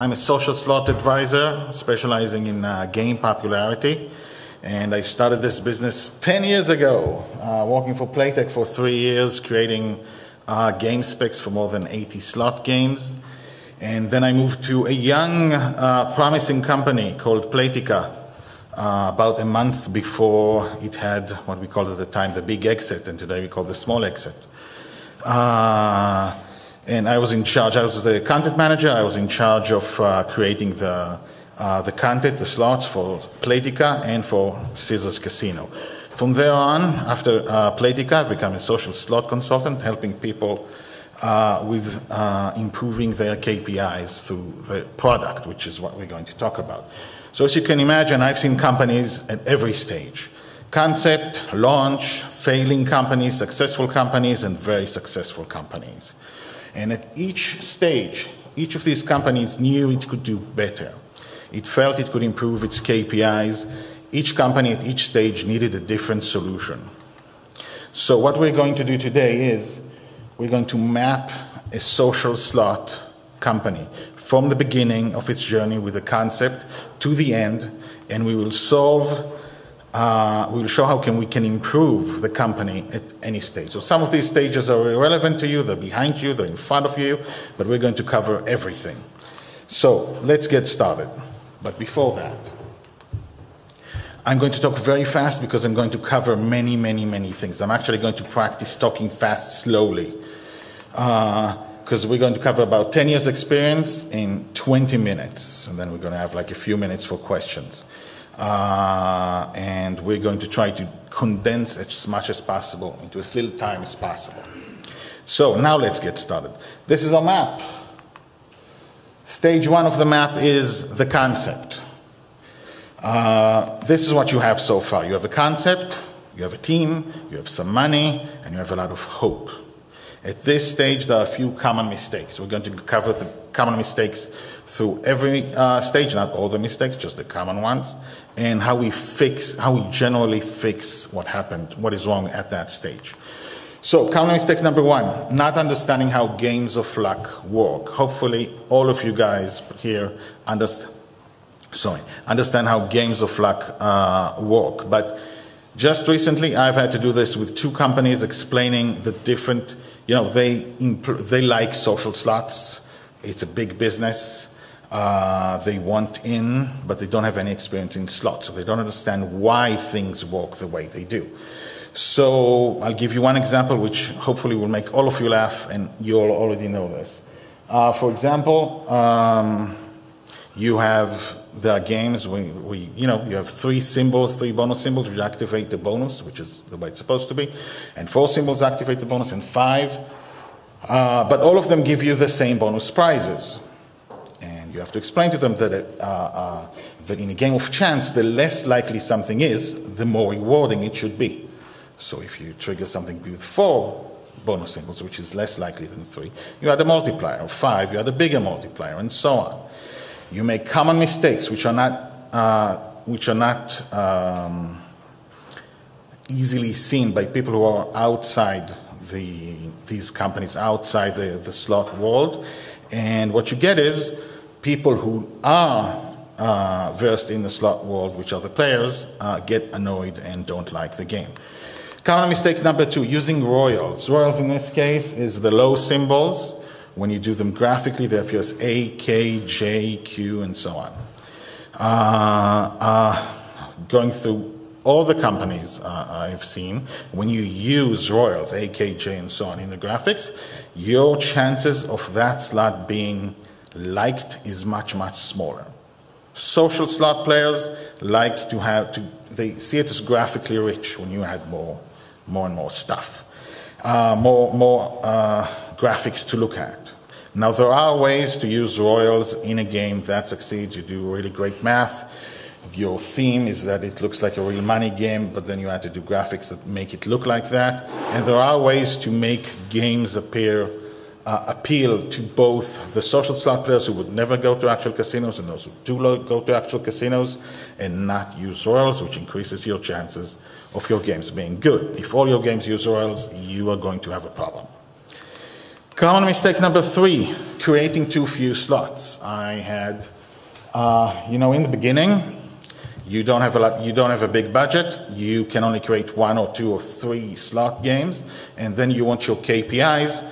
I'm a social slot advisor specializing in game popularity, and I started this business 10 years ago, working for Playtech for 3 years, creating game specs for more than 80 slot games. And then I moved to a young, promising company called Playtika about a month before it had what we called at the time the big exit, and today we call the small exit. And I was in charge, I was the content manager, I was in charge of creating the content, the slots for Playtika and for Caesars Casino. From there on, after Playtika, I've become a social slot consultant, helping people with improving their KPIs through the product, which is what we're going to talk about. So as you can imagine, I've seen companies at every stage. Concept, launch, failing companies, successful companies, and very successful companies. And at each stage, each of these companies knew it could do better. It felt it could improve its KPIs. Each company at each stage needed a different solution. So what we're going to do today is we're going to map a social slot company from the beginning of its journey with the concept to the end, and we will solve, we will show how we can improve the company at any stage. So some of these stages are irrelevant to you, they're behind you, they're in front of you, but we're going to cover everything. So let's get started. But before that, I'm going to talk very fast because I'm going to cover many, many, many things. I'm actually going to practice talking fast slowly because we're going to cover about 10 years experience in 20 minutes. And then we're going to have like a few minutes for questions. And we're going to try to condense as much as possible into as little time as possible. So now let's get started. This is our map. Stage one of the map is the concept. This is what you have so far. You have a concept, you have a team, you have some money, and you have a lot of hope. At this stage, there are a few common mistakes. We're going to cover the common mistakes through every stage, not all the mistakes, just the common ones, and how we generally fix what happened, what is wrong at that stage. So, common mistake number one, not understanding how games of luck work. Hopefully, all of you guys here understand how games of luck work. But just recently, I've had to do this with two companies explaining the different, they like social slots. It's a big business. They want in, but they don't have any experience in slots. So they don't understand why things work the way they do. So I'll give you one example, which hopefully will make all of you laugh, and you all already know this. For example, there are games you have 3 symbols, 3 bonus symbols which activate the bonus, which is the way it's supposed to be, and 4 symbols activate the bonus, and 5. But all of them give you the same bonus prizes. And you have to explain to them that in a game of chance, the less likely something is, the more rewarding it should be. So if you trigger something with 4 bonus symbols, which is less likely than 3, you add a multiplier. Or 5, you add a bigger multiplier, and so on. You make common mistakes which are not easily seen by people who are outside these companies, outside the slot world. And what you get is people who are versed in the slot world, which are the players, get annoyed and don't like the game. Common mistake number 2, using royals. Royals in this case is the low symbols. When you do them graphically, they appear as A, K, J, Q, and so on. Going through all the companies I've seen, when you use royals, A, K, J, and so on in the graphics, your chances of that slot being liked is much, much smaller. Social slot players like they see it as graphically rich when you add more and more stuff, more graphics to look at. Now, there are ways to use royals in a game that succeeds. You do really great math. Your theme is that it looks like a real money game, but then you have to do graphics that make it look like that. And there are ways to make games appeal to both the social slot players who would never go to actual casinos and those who do go to actual casinos, and not use royals, which increases your chances of your games being good. If all your games use royals, you are going to have a problem. Common mistake number 3, creating too few slots. I had, in the beginning, you don't have a big budget, you can only create 1 or 2 or 3 slot games, and then you want your KPIs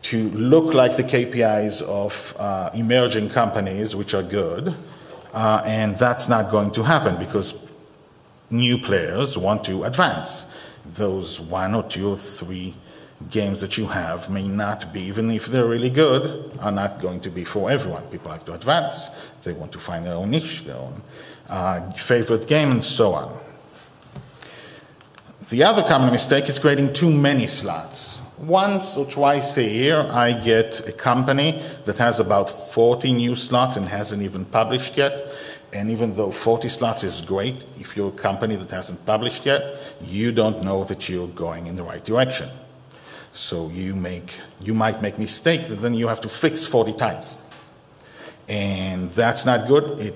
to look like the KPIs of emerging companies, which are good, and that's not going to happen because new players want to advance. Those 1 or 2 or 3 games that you have may not be, even if they're really good, are not going to be for everyone. People like to advance, they want to find their own niche, their own favorite game, and so on. The other common mistake is creating too many slots. Once or twice a year, I get a company that has about 40 new slots and hasn't even published yet. And even though 40 slots is great, if you're a company that hasn't published yet, you don't know that you're going in the right direction. So you might make a mistake that then you have to fix 40 times. And that's not good.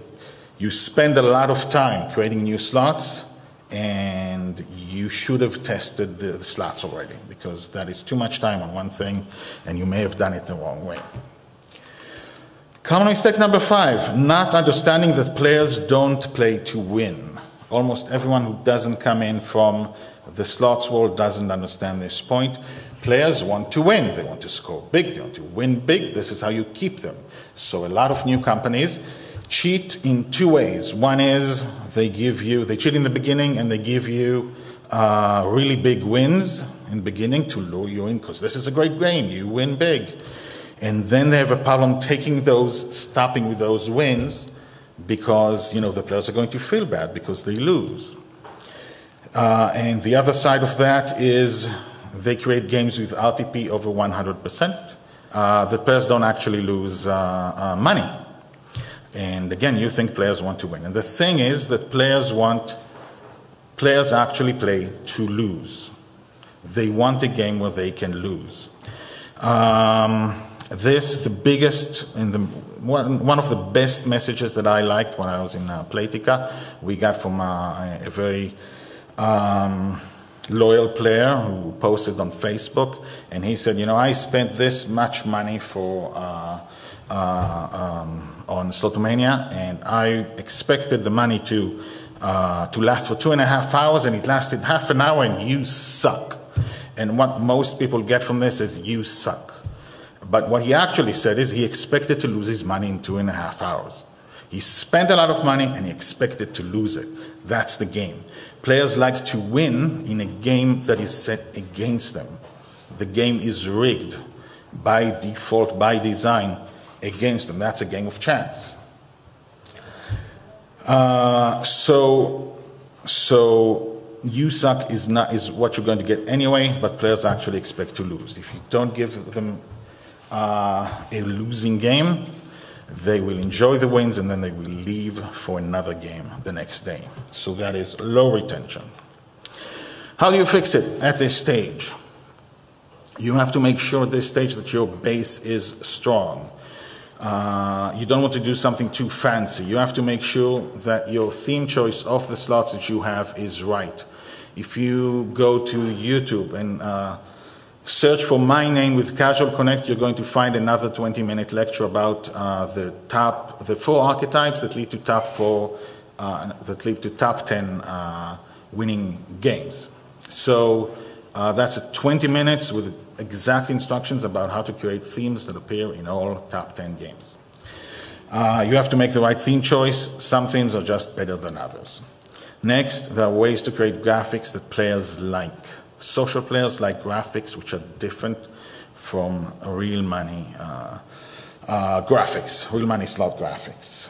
You spend a lot of time creating new slots, and you should have tested the slots already, because that is too much time on one thing, and you may have done it the wrong way. Common mistake number 5, not understanding that players don't play to win. Almost everyone who doesn't come in from the slots world doesn't understand this point. Players want to win. They want to score big. They want to win big. This is how you keep them. So a lot of new companies cheat in 2 ways. One is they cheat in the beginning and they give you really big wins in the beginning to lure you in, because this is a great game, you win big. And then they have a problem stopping with those wins, because the players are going to feel bad because they lose. And the other side of that is they create games with RTP over 100%. The players don't actually lose money. And again, you think players want to win. And the thing is that players actually play to lose. They want a game where they can lose. The biggest and one of the best messages that I liked when I was in Playtika, we got from a very loyal player who posted on Facebook, and he said, I spent this much money on Slotomania, and I expected the money to last for 2.5 hours, and it lasted half an hour, and you suck. And what most people get from this is you suck. But what he actually said is he expected to lose his money in 2.5 hours. He spent a lot of money and he expected to lose it. That's the game. Players like to win in a game that is set against them. The game is rigged by default, by design, against them. That's a game of chance. So you suck is what you're going to get anyway, but players actually expect to lose. If you don't give them a losing game, they will enjoy the wins and then they will leave for another game the next day. So that is low retention. How do you fix it at this stage? You have to make sure at this stage that your base is strong. You don't want to do something too fancy. You have to make sure that your theme choice of the slots that you have is right. If you go to YouTube and search for my name with Casual Connect, you're going to find another 20-minute lecture about the 4 archetypes that lead to top 10 winning games. So that's 20 minutes with exact instructions about how to create themes that appear in all top 10 games. You have to make the right theme choice. Some themes are just better than others. Next, there are ways to create graphics that players like. Social players like graphics which are different from real money graphics, real money slot graphics.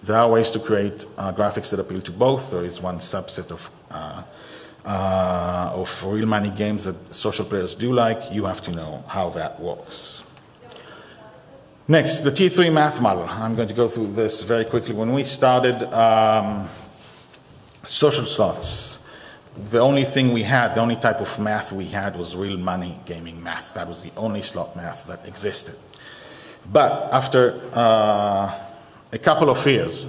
There are ways to create graphics that appeal to both. There is one subset of real money games that social players do like. You have to know how that works. Next, the T3 math model. I'm going to go through this very quickly. When we started social slots, the only type of math we had was real money gaming math. That was the only slot math that existed. But after a couple of years,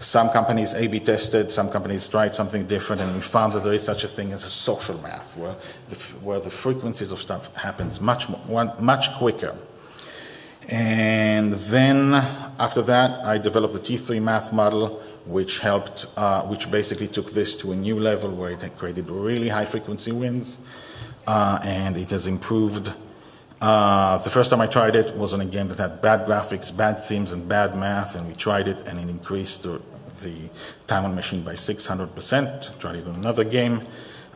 Some companies A/B tested, some companies tried something different, and we found that there is such a thing as a social math, where the frequencies of stuff happens much quicker. And then after that, I developed the T3 math model, which helped, which basically took this to a new level where it had created really high frequency wins, and it has improved. The first time I tried it was on a game that had bad graphics, bad themes, and bad math, and we tried it, and it increased the time on machine by 600%. Tried it on another game.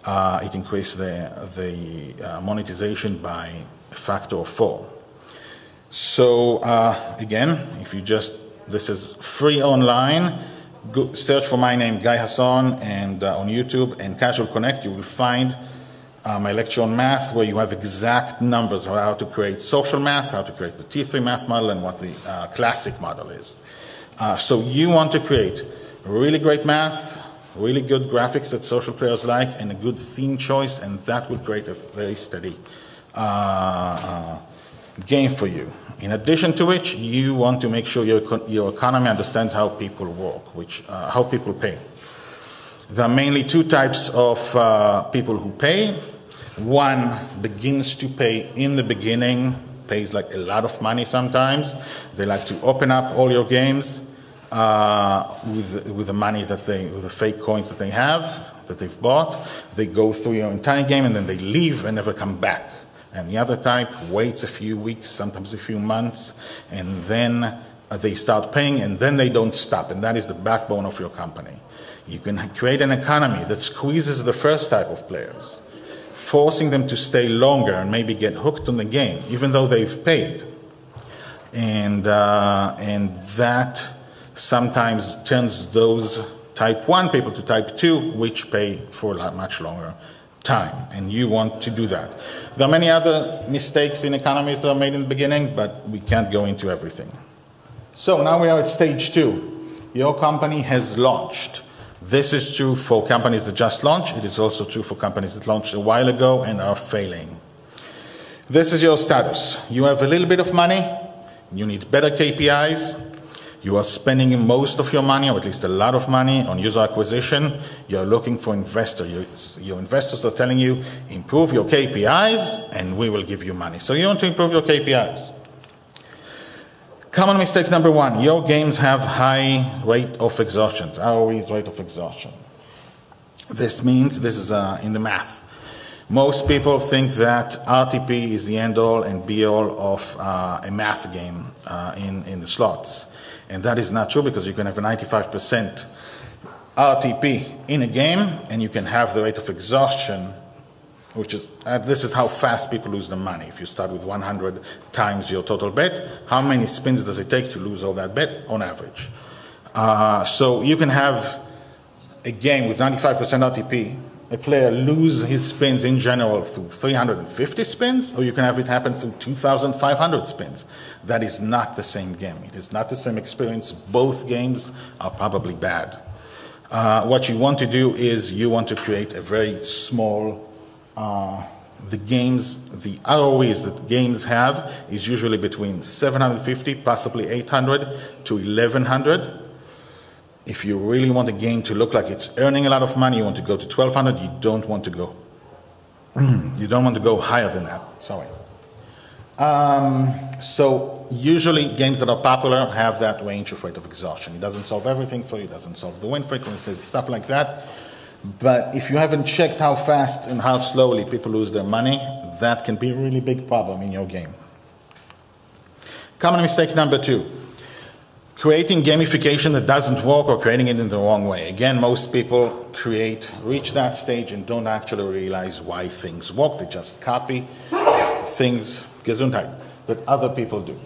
It increased the monetization by a factor of 4. So again, if you just, this is free online. Go, search for my name, Guy Hasson, and on YouTube and Casual Connect, you will find my lecture on math, where you have exact numbers of how to create social math, how to create the T3 math model, and what the classic model is. So you want to create really great math, really good graphics that social players like, and a good theme choice, and that will create a very steady game for you. In addition to which, you want to make sure your economy understands how people work, how people pay. There are mainly two types of people who pay. One begins to pay in the beginning, pays like a lot of money sometimes. They like to open up all your games with the money with the fake coins that they have, that they've bought. They go through your entire game and then they leave and never come back. And the other type waits a few weeks, sometimes a few months, and then they start paying, and then they don't stop. And that is the backbone of your company. You can create an economy that squeezes the first type of players, forcing them to stay longer and maybe get hooked on the game, even though they've paid. And that sometimes turns those type 1 people to type 2, which pay for a much longer time, and you want to do that. There are many other mistakes in economies that are made in the beginning, but we can't go into everything. So now we are at stage 2. Your company has launched. This is true for companies that just launched. It is also true for companies that launched a while ago and are failing. This is your status. You have a little bit of money. You need better KPIs. You are spending most of your money, or at least a lot of money, on user acquisition. You're looking for investors. Your investors are telling you, improve your KPIs, and we will give you money. So you want to improve your KPIs. Common mistake number 1, your games have high rate of exhaustion. ROE's rate of exhaustion. This means, this is in the math. Most people think that RTP is the end-all and be-all of a math game in the slots. And that is not true, because you can have a 95% RTP in a game, and you can have the rate of exhaustion, which is, this is how fast people lose their money. If you start with 100 times your total bet, how many spins does it take to lose all that bet on average? So you can have a game with 95% RTP, a player lose his spins in general through 350 spins, or you can have it happen through 2,500 spins. That is not the same game. It is not the same experience. Both games are probably bad. What you want to do is you want to create a very small, the ROEs that games have is usually between 750, possibly 800 to 1,100. If you really want a game to look like it's earning a lot of money, you want to go to 1,200. You don't want to go. You don't want to go higher than that. Sorry. So usually games that are popular have that range of rate of exhaustion. It doesn't solve everything for you. It doesn't solve the win frequencies, stuff like that. But if you haven't checked how fast and how slowly people lose their money, that can be a really big problem in your game. Common mistake number 2. Creating gamification that doesn't work, or creating it in the wrong way. Again, most people reach that stage and don't actually realize why things work. They just copy things, Gesundheit, that other people do.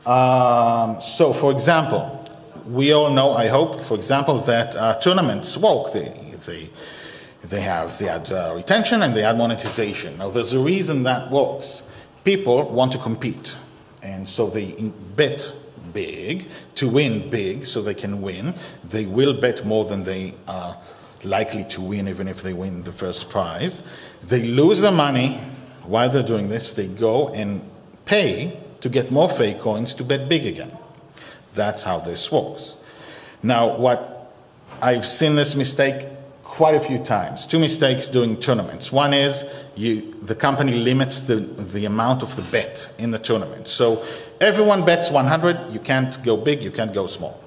So, for example, we all know, I hope, for example, that tournaments work. They add retention and they add monetization. Now, there's a reason that works. People want to compete, and so they bet big to win big, so they can win. They will bet more than they are likely to win, even if they win the first prize. They lose their money. While they're doing this, they go and pay to get more fake coins to bet big again. That's how this works. Now, what I've seen this mistake quite a few times. Two mistakes doing tournaments. One is the company limits the amount of the bet in the tournament. So everyone bets 100. You can't go big, you can't go small.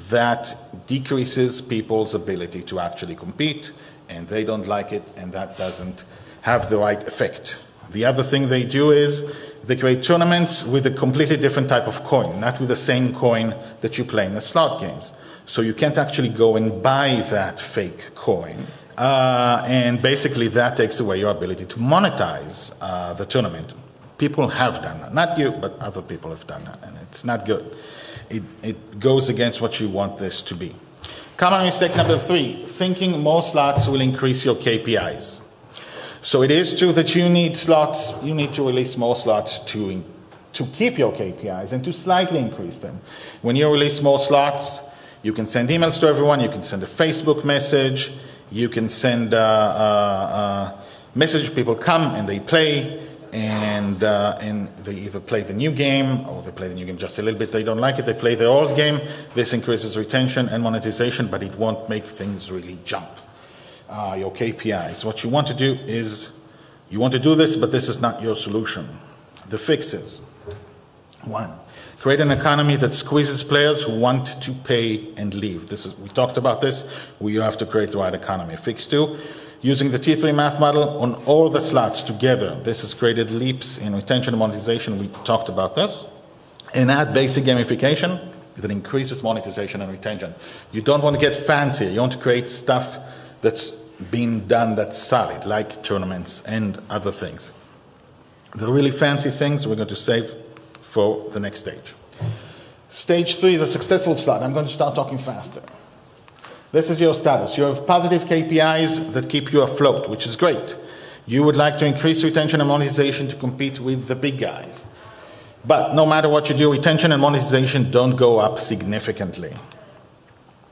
That decreases people's ability to actually compete, and they don't like it, and that doesn't have the right effect. The other thing they do is they create tournaments with a completely different type of coin, not with the same coin that you play in the slot games. So you can't actually go and buy that fake coin. And basically that takes away your ability to monetize the tournament. People have done that. Not you, but other people have done that, and it's not good. It goes against what you want this to be. Common mistake number 3, thinking more slots will increase your KPIs. So it is true that you need slots, you need to release more slots to keep your KPIs and to slightly increase them. When you release more slots, you can send emails to everyone, you can send a Facebook message, you can send a message, people come and they play, and they either play the new game or they play the new game just a little bit, they don't like it, they play their old game. This increases retention and monetization, but it won't make things really jump. Your KPIs. What you want to do is, you want to do this, but this is not your solution. The fixes. 1, create an economy that squeezes players who want to pay and leave. We talked about this, you have to create the right economy. Fix 2, using the T3 math model on all the slots together. This has created leaps in retention and monetization. We talked about this. And add basic gamification that increases monetization and retention. You don't want to get fancier. You want to create stuff that's being done that's solid, like tournaments and other things. The really fancy things we're going to save for the next stage. Stage 3 is a successful slot. I'm going to start talking faster. This is your status. You have positive KPIs that keep you afloat, which is great. You would like to increase retention and monetization to compete with the big guys. But no matter what you do, retention and monetization don't go up significantly.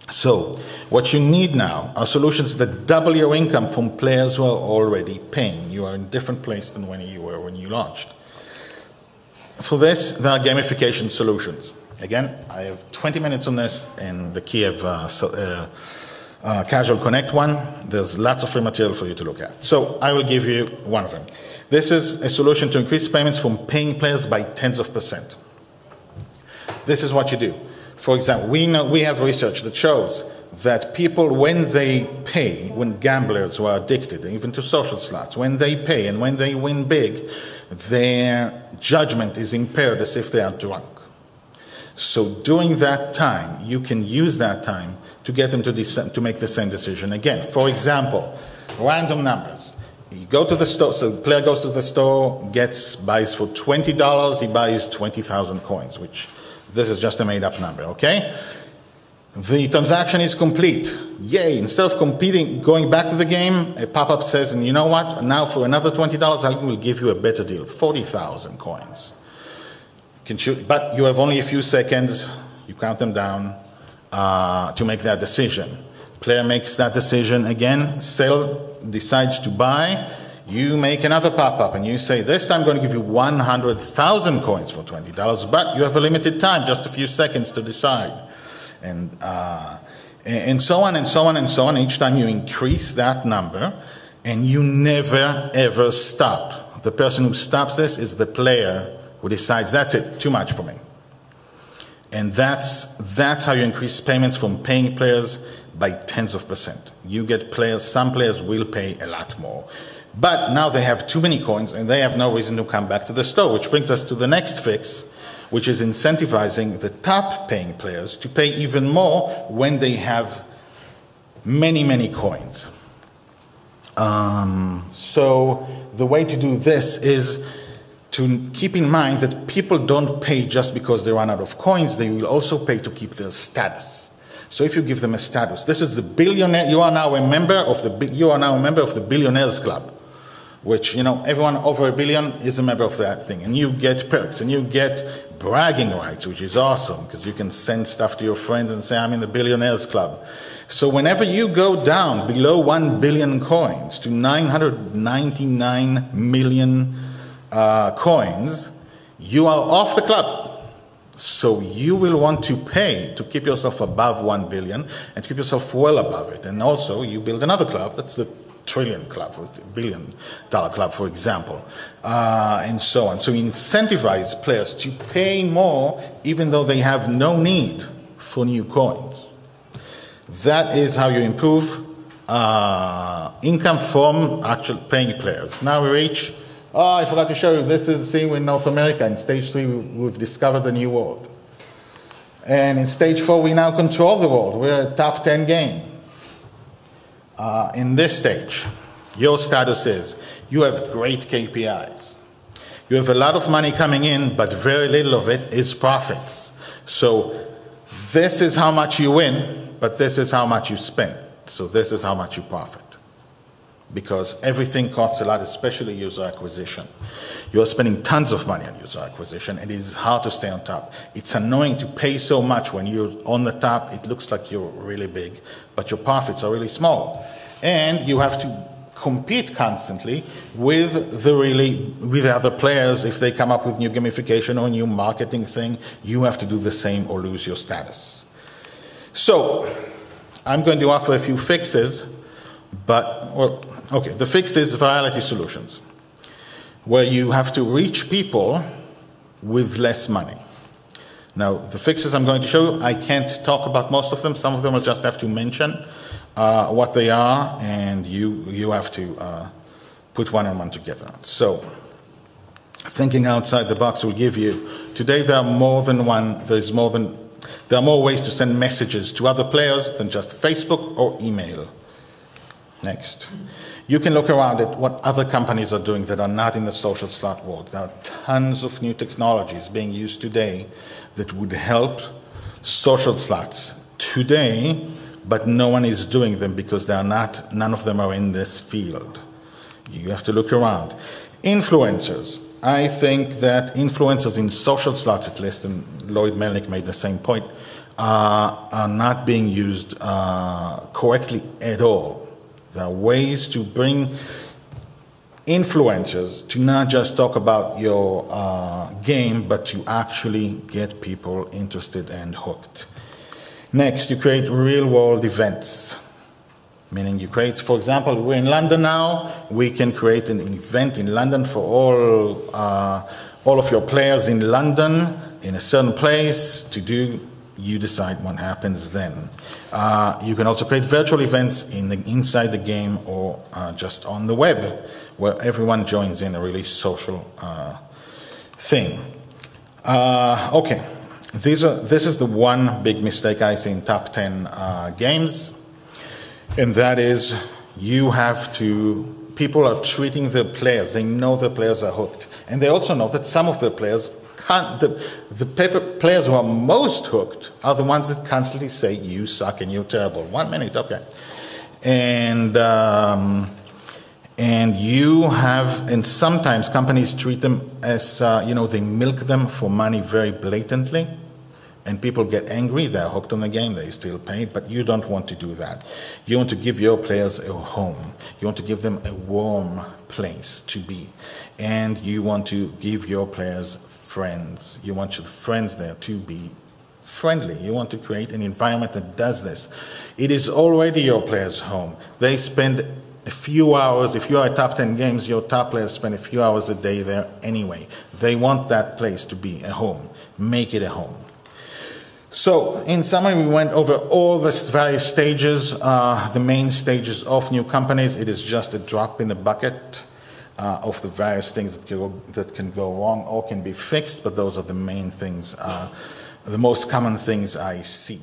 So what you need now are solutions that double your income from players who are already paying. You are in a different place than when you were when you launched. For this, there are gamification solutions. Again, I have 20 minutes on this in the Kiev Casual Connect one. There's lots of free material for you to look at. So I will give you one of them. This is a solution to increase payments from paying players by tens of %. This is what you do. For example, we have research that shows that people, when they pay, when gamblers who are addicted, even to social slots, when they pay and when they win big, their judgment is impaired as if they are drunk. So during that time, you can use that time to get them to make the same decision again. For example, random numbers. You go to the store, so the player goes to the store, buys for $20, he buys 20,000 coins, which this is just a made-up number, okay? The transaction is complete. Yay, instead of competing, going back to the game, a pop-up says, and you know what? Now for another $20, I will give you a better deal, 40,000 coins. But you have only a few seconds, you count them down, to make that decision. Player makes that decision again, seller decides to buy, you make another pop-up and you say, this time I'm going to give you 100,000 coins for $20, but you have a limited time, just a few seconds to decide. And so on and so on and so on. Each time you increase that number and you never ever stop. The person who stops this is the player who decides, that's it, too much for me. And that's how you increase payments from paying players by tens of %. You get players, some players will pay a lot more. But now they have too many coins and they have no reason to come back to the store, which brings us to the next fix, which is incentivizing the top paying players to pay even more when they have many, many coins. So the way to do this is to keep in mind that people don't pay just because they run out of coins, they will also pay to keep their status. So if you give them a status, this is the billionaire, you are now a member of the Billionaires Club, which, you know, everyone over $1 billion is a member of that thing, and you get perks, and you get bragging rights, which is awesome, because you can send stuff to your friends and say, I'm in the Billionaires Club. So whenever you go down below 1 billion coins to 999 million coins, you are off the club. So you will want to pay to keep yourself above 1 billion and keep yourself well above it. And also you build another club, that's the trillion club, or the billion-dollar club, for example, and so on. So incentivize players to pay more even though they have no need for new coins. That is how you improve income from actual paying players. Now we reach, I forgot to show you, this is the thing in North America. In stage 3, we've discovered a new world. And in stage 4, we now control the world. We're a top 10 game. In this stage, your status is you have great KPIs. You have a lot of money coming in, but very little of it is profits. So this is how much you win, but this is how much you spend. So this is how much you profit. Because everything costs a lot, especially user acquisition. You're spending tons of money on user acquisition, and it is hard to stay on top. It's annoying to pay so much when you're on the top. It looks like you're really big, but your profits are really small. And you have to compete constantly with the other players. If they come up with new gamification or new marketing thing, you have to do the same or lose your status. So I'm going to offer a few fixes, but, well, okay, the fix is virality solutions, where you have to reach people with less money. Now, the fixes I'm going to show you, I can't talk about most of them. Some of them I'll just have to mention what they are, and you have to put one and one together. So, thinking outside the box will give you, today there are more than one, there are more ways to send messages to other players than just Facebook or email. Next. You can look around at what other companies are doing that are not in the social slot world. There are tons of new technologies being used today that would help social slots today, but no one is doing them because none of them are in this field. You have to look around. Influencers. I think that influencers in social slots, at least, and Lloyd Melnick made the same point, are not being used correctly at all. There are ways to bring influencers to not just talk about your game, but to actually get people interested and hooked. Next, you create real-world events. Meaning you create, for example, we're in London now, we can create an event in London for all of your players in London in a certain place to do. You decide what happens then. You can also create virtual events inside the game or just on the web, where everyone joins in a really social thing. Okay, this is the one big mistake I see in top 10 games, and that is people are treating the players, they know the players are hooked, and they also know that some of the players the players who are most hooked are the ones that constantly say, you suck and you're terrible. 1 minute, okay. And sometimes companies treat them as, they milk them for money very blatantly. And people get angry, they're hooked on the game, they still pay, but you don't want to do that. You want to give your players a home. You want to give them a warm place to be. And you want to give your players friends. You want your friends there to be friendly. You want to create an environment that does this. It is already your players' home. They spend a few hours, if you are a top 10 games, your top players spend a few hours a day there anyway. They want that place to be a home. Make it a home. So, in summary, we went over all the various stages, the main stages of new companies. It is just a drop in the bucket of the various things that can go wrong or can be fixed, but those are the main things, the most common things I see.